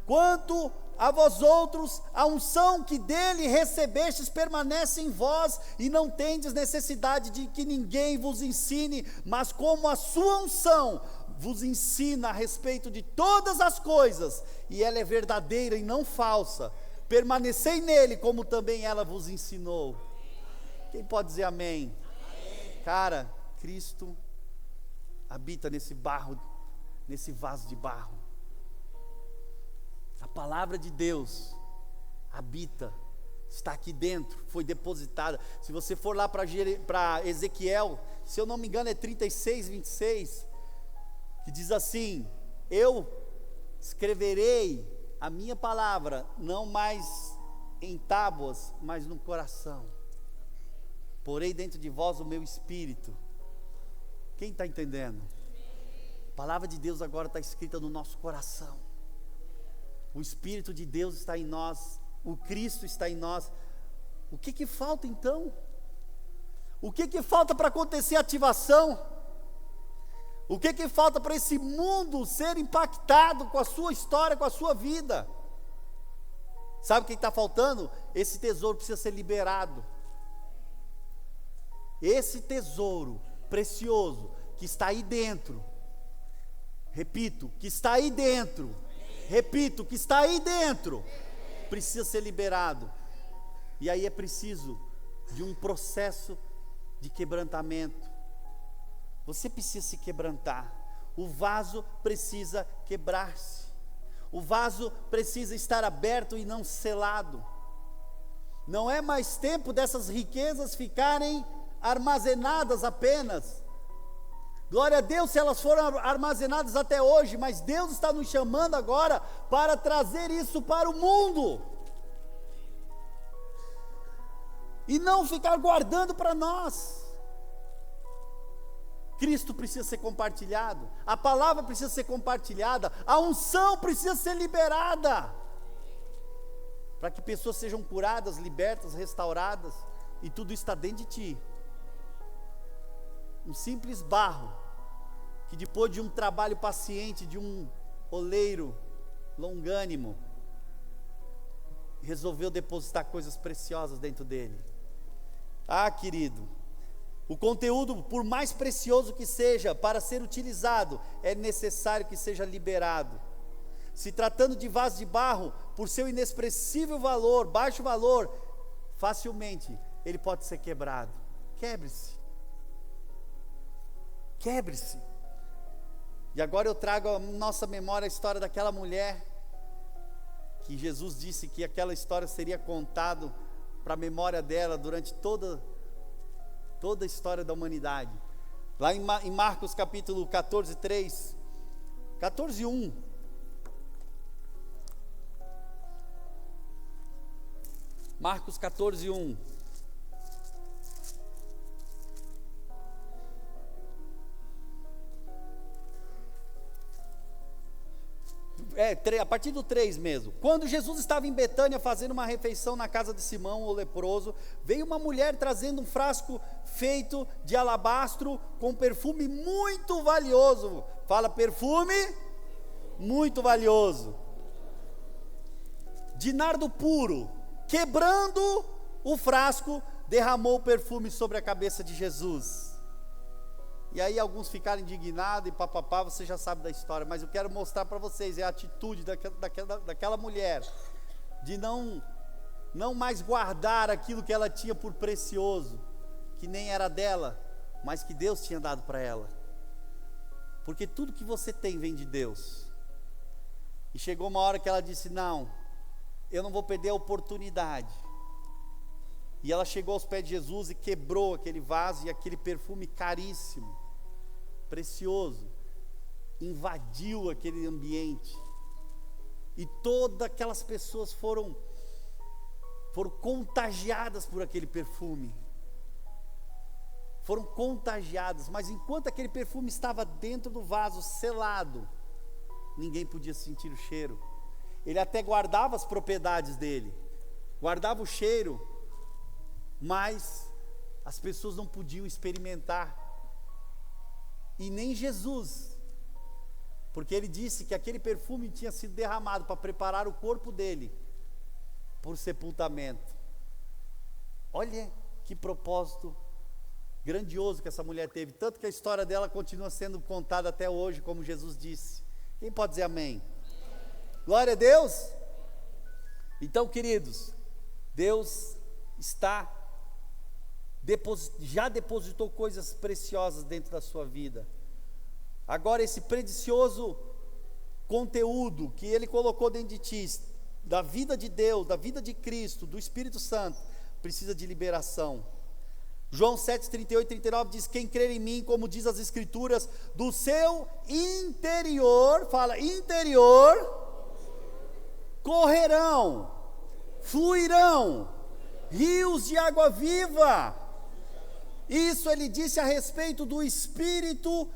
quanto a vós outros, a unção que dele recebestes permanece em vós, e não tendes necessidade de que ninguém vos ensine, mas como a sua unção vos ensina a respeito de todas as coisas, e ela é verdadeira e não falsa, permanecei nele, como também ela vos ensinou. Quem pode dizer amém? Amém. Cara, Cristo habita nesse barro, nesse vaso de barro. A palavra de Deus habita, está aqui dentro, foi depositada. Se você for lá para Ezequiel, se eu não me engano é 36, 26, que diz assim: eu escreverei a minha palavra, não mais em tábuas, mas no coração. Porei dentro de vós o meu espírito. Quem está entendendo? A palavra de Deus agora está escrita no nosso coração. O Espírito de Deus está em nós, o Cristo está em nós. O que falta então? O que falta para acontecer a ativação? O que falta para esse mundo ser impactado com a sua história, com a sua vida? Sabe o que está faltando? Esse tesouro precisa ser liberado. Esse tesouro precioso que está aí dentro, repito, que está aí dentro, repito, que está aí dentro, precisa ser liberado. E aí é preciso de um processo de quebrantamento. Você precisa se quebrantar. O vaso precisa quebrar-se. O vaso precisa estar aberto e não selado. Não é mais tempo dessas riquezas ficarem armazenadas apenas. Glória a Deus se elas foram armazenadas até hoje, mas Deus está nos chamando agora para trazer isso para o mundo. E não ficar guardando para nós. Cristo precisa ser compartilhado, a palavra precisa ser compartilhada, a unção precisa ser liberada, para que pessoas sejam curadas, libertas, restauradas, e tudo está dentro de ti. Um simples barro, que depois de um trabalho paciente, de um oleiro longânimo, resolveu depositar coisas preciosas dentro dele. Ah, querido, o conteúdo, por mais precioso que seja, para ser utilizado, é necessário que seja liberado. Se tratando de vaso de barro, por seu inexpressível valor, baixo valor, facilmente ele pode ser quebrado. Quebre-se. Quebre-se. E agora eu trago à nossa memória a história daquela mulher, que Jesus disse que aquela história seria contada para a memória dela durante toda a história da humanidade. Lá em Marcos capítulo 14, 3, 14, 1. Marcos 14, 1. A partir do 3 mesmo. Quando Jesus estava em Betânia fazendo uma refeição na casa de Simão, o leproso, veio uma mulher trazendo um frasco feito de alabastro com perfume muito valioso. Fala, perfume muito valioso, de nardo puro. Quebrando o frasco, derramou o perfume sobre a cabeça de Jesus. E aí alguns ficaram indignados e papapá, você já sabe da história, mas eu quero mostrar para vocês, é a atitude daquela mulher, de não mais guardar aquilo que ela tinha por precioso, que nem era dela, mas que Deus tinha dado para ela. Porque tudo que você tem vem de Deus. E chegou uma hora que ela disse: não, eu não vou perder a oportunidade. E ela chegou aos pés de Jesus e quebrou aquele vaso, e aquele perfume caríssimo, precioso, invadiu aquele ambiente. E todas aquelas pessoas foram contagiadas por aquele perfume. Foram contagiadas, mas enquanto aquele perfume estava dentro do vaso, selado, ninguém podia sentir o cheiro. Ele até guardava as propriedades dele, guardava o cheiro, mas as pessoas não podiam experimentar, e nem Jesus, porque ele disse que aquele perfume tinha sido derramado para preparar o corpo dele por sepultamento. Olha que propósito grandioso que essa mulher teve, tanto que a história dela continua sendo contada até hoje, como Jesus disse. Quem pode dizer amém? Glória a Deus. Então, queridos, Deus já depositou coisas preciosas dentro da sua vida. Agora, esse precioso conteúdo que Ele colocou dentro de ti, da vida de Deus, da vida de Cristo, do Espírito Santo, precisa de liberação. João 7, 38 e 39 diz: quem crer em mim, como diz as Escrituras, do seu interior, fala interior, correrão, fluirão rios de água viva. Isso ele disse a respeito do Espírito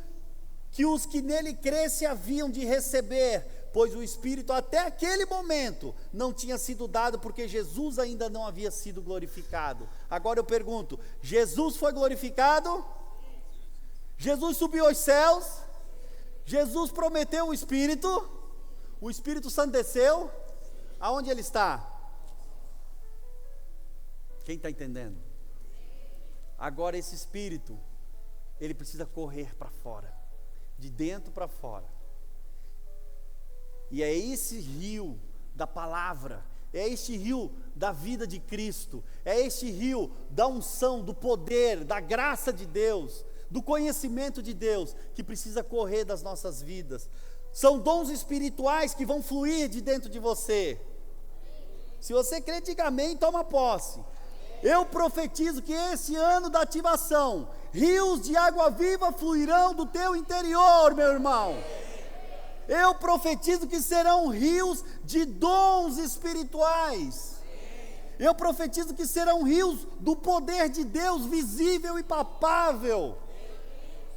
que os que nele crescem haviam de receber, pois o Espírito até aquele momento não tinha sido dado, porque Jesus ainda não havia sido glorificado. Agora eu pergunto: Jesus foi glorificado? Jesus subiu aos céus? Jesus prometeu o Espírito Santo desceu? Aonde ele está? Quem está entendendo? Agora esse Espírito, ele precisa correr para fora, de dentro para fora. E é esse rio da palavra, é este rio da vida de Cristo, é este rio da unção, do poder, da graça de Deus, do conhecimento de Deus, que precisa correr das nossas vidas. São dons espirituais que vão fluir de dentro de você. Se você crê, diga amém, toma posse. Eu profetizo que esse ano da ativação, rios de água viva fluirão do teu interior, meu irmão. Eu profetizo que serão rios de dons espirituais. Eu profetizo que serão rios do poder de Deus visível e palpável.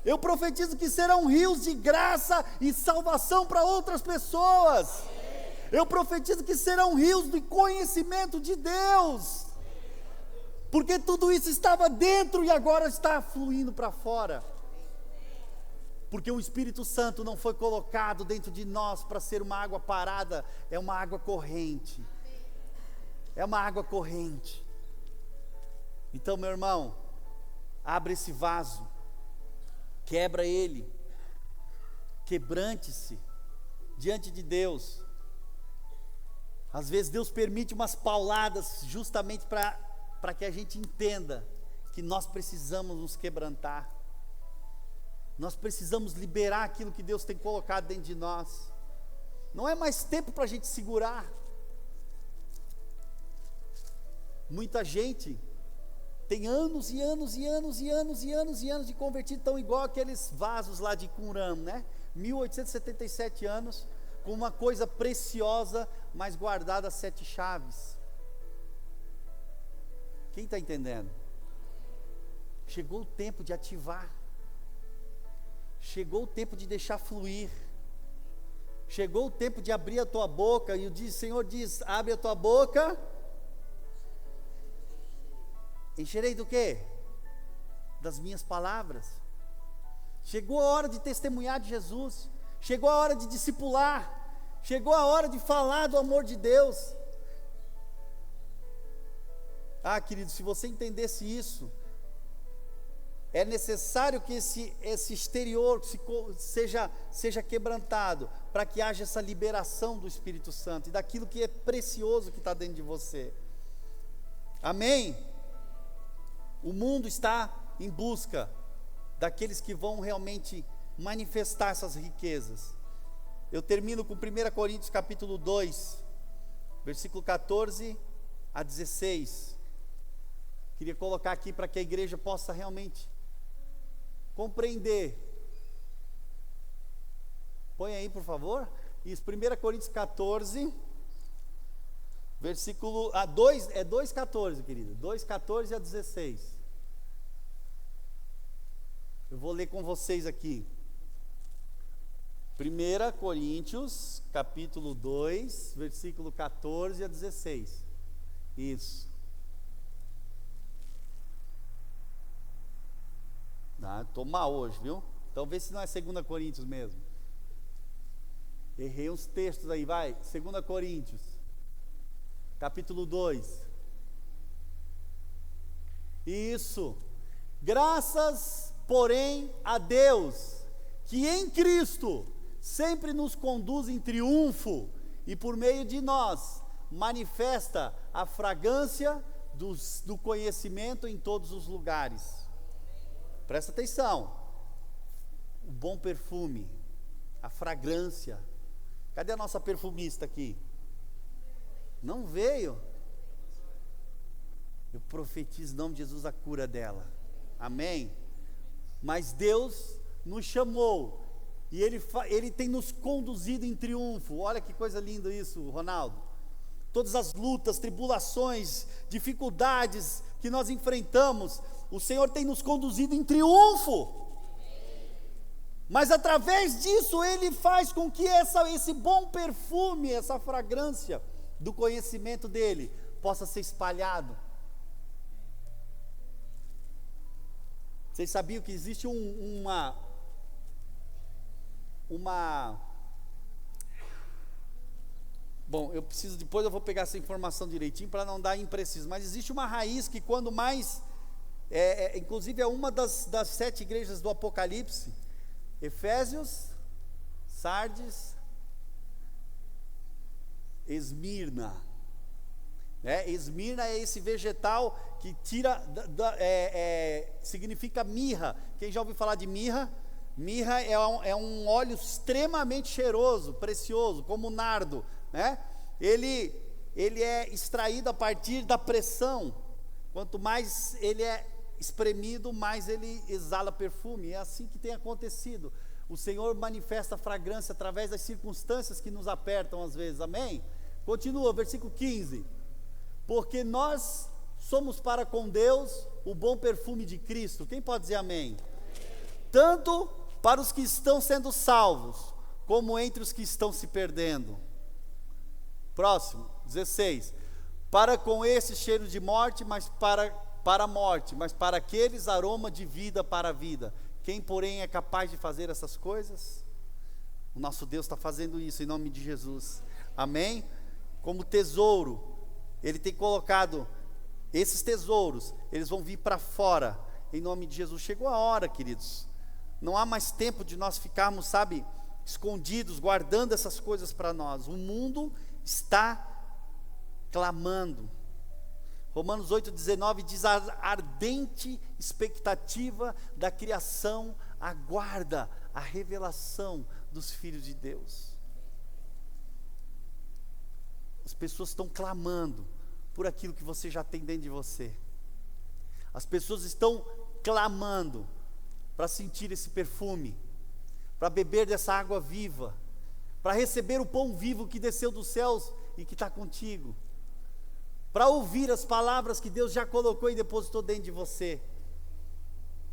Eu profetizo que serão rios de graça e salvação para outras pessoas. Eu profetizo que serão rios de conhecimento de Deus. Porque tudo isso estava dentro e agora está fluindo para fora. Porque o Espírito Santo não foi colocado dentro de nós para ser uma água parada, é uma água corrente. É uma água corrente. Então, meu irmão, abre esse vaso, quebra ele, quebrante-se diante de Deus. Às vezes Deus permite umas pauladas justamente para que a gente entenda que nós precisamos nos quebrantar. Nós precisamos liberar aquilo que Deus tem colocado dentro de nós. Não é mais tempo para a gente segurar. Muita gente tem anos e anos e anos e anos e anos e anos de convertido, tão igual aqueles vasos lá de Qumran, né? 1877 anos, com uma coisa preciosa, mas guardada a 7 chaves. Quem está entendendo? Chegou o tempo de ativar. Chegou o tempo de deixar fluir. Chegou o tempo de abrir a tua boca. E o Senhor diz: abre a tua boca. Encherei do quê? Das minhas palavras. Chegou a hora de testemunhar de Jesus. Chegou a hora de discipular. Chegou a hora de falar do amor de Deus. Ah, querido, se você entendesse isso, é necessário que esse exterior seja quebrantado, para que haja essa liberação do Espírito Santo e daquilo que é precioso que está dentro de você. Amém? O mundo está em busca daqueles que vão realmente manifestar essas riquezas. Eu termino com 1 Coríntios capítulo 2, versículo 14 a 16. Queria colocar aqui para que a igreja possa realmente compreender. Põe aí, por favor. Isso, 1 Coríntios 14, versículo 2,14, querido. 2,14 a 16. Eu vou ler com vocês aqui. 1 Coríntios, capítulo 2, versículo 14 a 16. Isso. Estou mal hoje, viu? Então vê se não é 2 Coríntios mesmo. Errei uns textos aí, vai. 2 Coríntios, capítulo 2. Isso. Graças, porém, a Deus, que em Cristo sempre nos conduz em triunfo e por meio de nós manifesta a fragrância do conhecimento em todos os lugares. Presta atenção. bom perfume, a fragrância. Cadê a nossa perfumista aqui? Não veio. Eu profetizo em nome de Jesus a cura dela. Amém? Mas Deus nos chamou e Ele tem nos conduzido em triunfo. Olha que coisa linda isso, Ronaldo. Todas as lutas, tribulações, dificuldades que nós enfrentamos, o Senhor tem nos conduzido em triunfo. Mas através disso Ele faz com que esse bom perfume, essa fragrância do conhecimento dEle possa ser espalhado. Vocês sabiam que existe Bom, depois eu vou pegar essa informação direitinho para não dar impreciso, mas existe uma raiz que quando mais, inclusive é uma das 7 igrejas do Apocalipse, Efésios, Sardes, Esmirna, Esmirna é esse vegetal que tira, significa mirra. Quem já ouviu falar de mirra? Mirra é um óleo extremamente cheiroso, precioso, como nardo, né? Ele é extraído a partir da pressão. Quanto mais ele é espremido, mais ele exala perfume. É assim que tem acontecido. O Senhor manifesta a fragrância através das circunstâncias que nos apertam às vezes, amém? Continua, versículo 15. Porque nós somos para com Deus o bom perfume de Cristo. Quem pode dizer amém? Tanto para os que estão sendo salvos, como entre os que estão se perdendo. Próximo, 16. Para com esses cheiro de morte, mas para a morte, mas para aqueles aroma de vida para a vida. Quem, porém, é capaz de fazer essas coisas? O nosso Deus está fazendo isso em nome de Jesus. Amém? Como tesouro, Ele tem colocado esses tesouros, eles vão vir para fora, em nome de Jesus. Chegou a hora, queridos, não há mais tempo de nós ficarmos, escondidos, guardando essas coisas para nós. O mundo está clamando. Romanos 8,19 diz: a ardente expectativa da criação aguarda a revelação dos filhos de Deus. As pessoas estão clamando por aquilo que você já tem dentro de você. As pessoas estão clamando para sentir esse perfume, para beber dessa água viva, para receber o pão vivo que desceu dos céus e que está contigo, para ouvir as palavras que Deus já colocou e depositou dentro de você.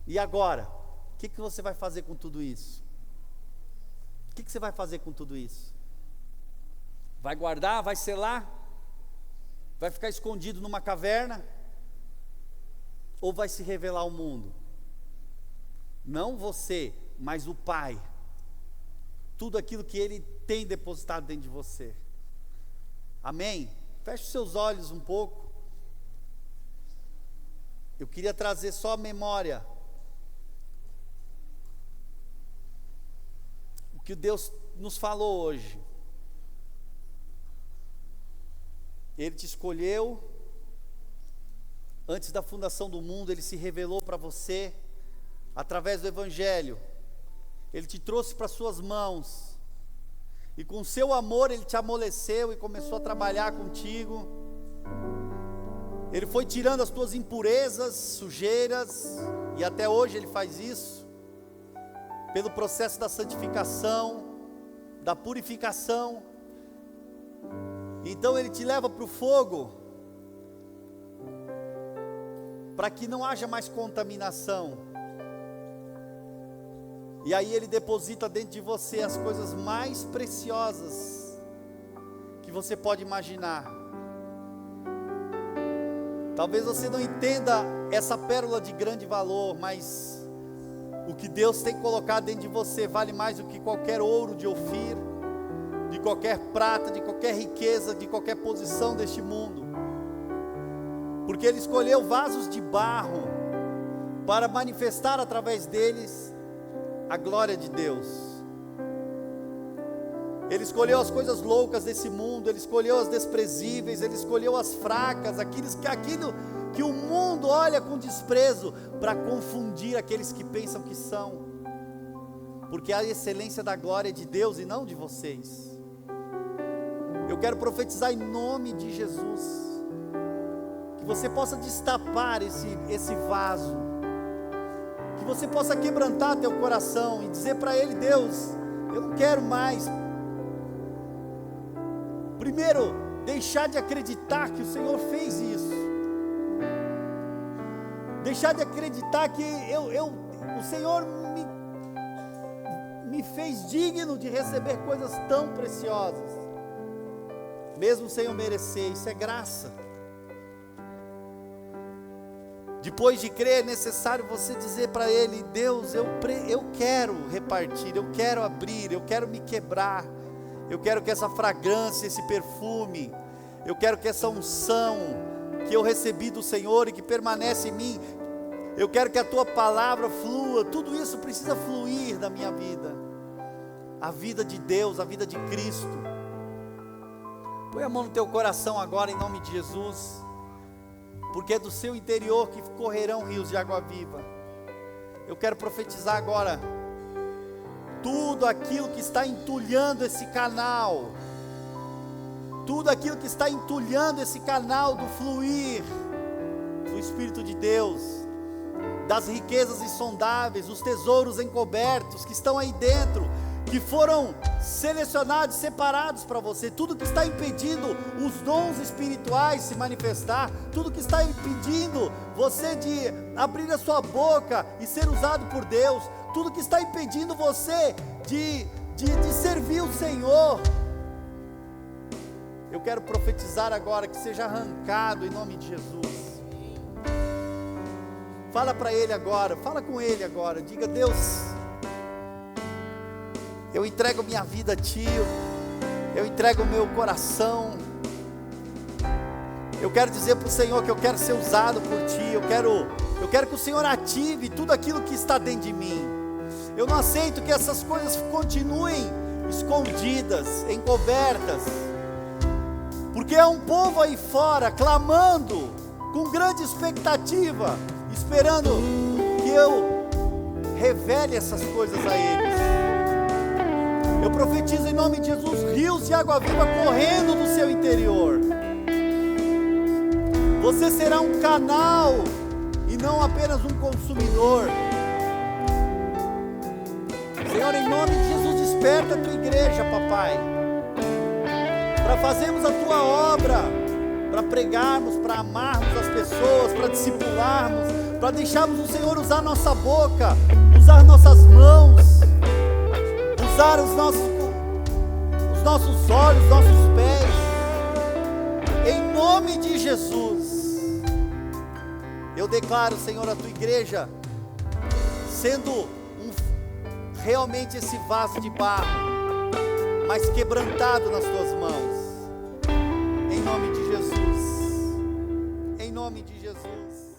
E agora, o que você vai fazer com tudo isso? O que você vai fazer com tudo isso? Vai guardar, vai selar? Vai ficar escondido numa caverna? Ou vai se revelar ao mundo? Não você, mas o Pai. Tudo aquilo que Ele tem depositado dentro de você. Amém? Feche os seus olhos um pouco. Eu queria trazer só a memória. O que Deus nos falou hoje. Ele te escolheu, antes da fundação do mundo, Ele se revelou para você, através do Evangelho, Ele te trouxe para suas mãos, e com seu amor Ele te amoleceu e começou a trabalhar contigo. Ele foi tirando as tuas impurezas, sujeiras, e até hoje Ele faz isso, pelo processo da santificação, da purificação. Então Ele te leva para o fogo, para que não haja mais contaminação. E aí Ele deposita dentro de você as coisas mais preciosas que você pode imaginar. Talvez você não entenda essa pérola de grande valor, mas o que Deus tem colocado dentro de você vale mais do que qualquer ouro de Ofir, de qualquer prata, de qualquer riqueza, de qualquer posição deste mundo. Porque Ele escolheu vasos de barro para manifestar através deles a glória de Deus. Ele escolheu as coisas loucas desse mundo, Ele escolheu as desprezíveis, Ele escolheu as fracas, aquilo que o mundo olha com desprezo, para confundir aqueles que pensam que são. porque a excelência da glória é de Deus e não de vocês. Eu quero profetizar em nome de Jesus, que você possa destapar esse vaso, que você possa quebrantar teu coração e dizer para Ele: Deus, eu não quero mais, primeiro, deixar de acreditar que o Senhor fez isso, deixar de acreditar que o Senhor me fez digno de receber coisas tão preciosas, mesmo sem eu merecer. Isso é graça. Depois de crer, é necessário você dizer para Ele: Deus, eu quero repartir, eu quero abrir, eu quero me quebrar, eu quero que essa fragrância, esse perfume, eu quero que essa unção que eu recebi do Senhor e que permanece em mim, eu quero que a Tua palavra flua. Tudo isso precisa fluir da minha vida, a vida de Deus, a vida de Cristo. Põe a mão no teu coração agora, em nome de Jesus, porque é do seu interior que correrão rios de água viva. Eu quero profetizar agora, tudo aquilo que está entulhando esse canal, tudo aquilo que está entulhando esse canal do fluir do Espírito de Deus, das riquezas insondáveis, os tesouros encobertos que estão aí dentro, que foram selecionados, separados para você, tudo que está impedindo os dons espirituais se manifestar, tudo que está impedindo você de abrir a sua boca e ser usado por Deus, tudo que está impedindo você de servir o Senhor, eu quero profetizar agora que seja arrancado em nome de Jesus. Fala para Ele agora, fala com Ele agora, diga: Deus, eu entrego minha vida a Ti, eu entrego o meu coração, eu quero dizer para o Senhor que eu quero ser usado por Ti, eu quero que o Senhor ative tudo aquilo que está dentro de mim. Eu não aceito que essas coisas continuem escondidas, encobertas, porque é um povo aí fora clamando com grande expectativa, esperando que eu revele essas coisas a eles. Eu profetizo em nome de Jesus, rios de água viva correndo do seu interior. Você será um canal e não apenas um consumidor. Senhor, em nome de Jesus, desperta a Tua igreja, Papai, para fazermos a Tua obra, para pregarmos, para amarmos as pessoas, para discipularmos, para deixarmos o Senhor usar nossa boca, usar nossas mãos, usar os nossos olhos, nossos pés, em nome de Jesus. Eu declaro, Senhor, a Tua igreja sendo realmente esse vaso de barro, mas quebrantado nas Tuas mãos, em nome de Jesus, em nome de Jesus.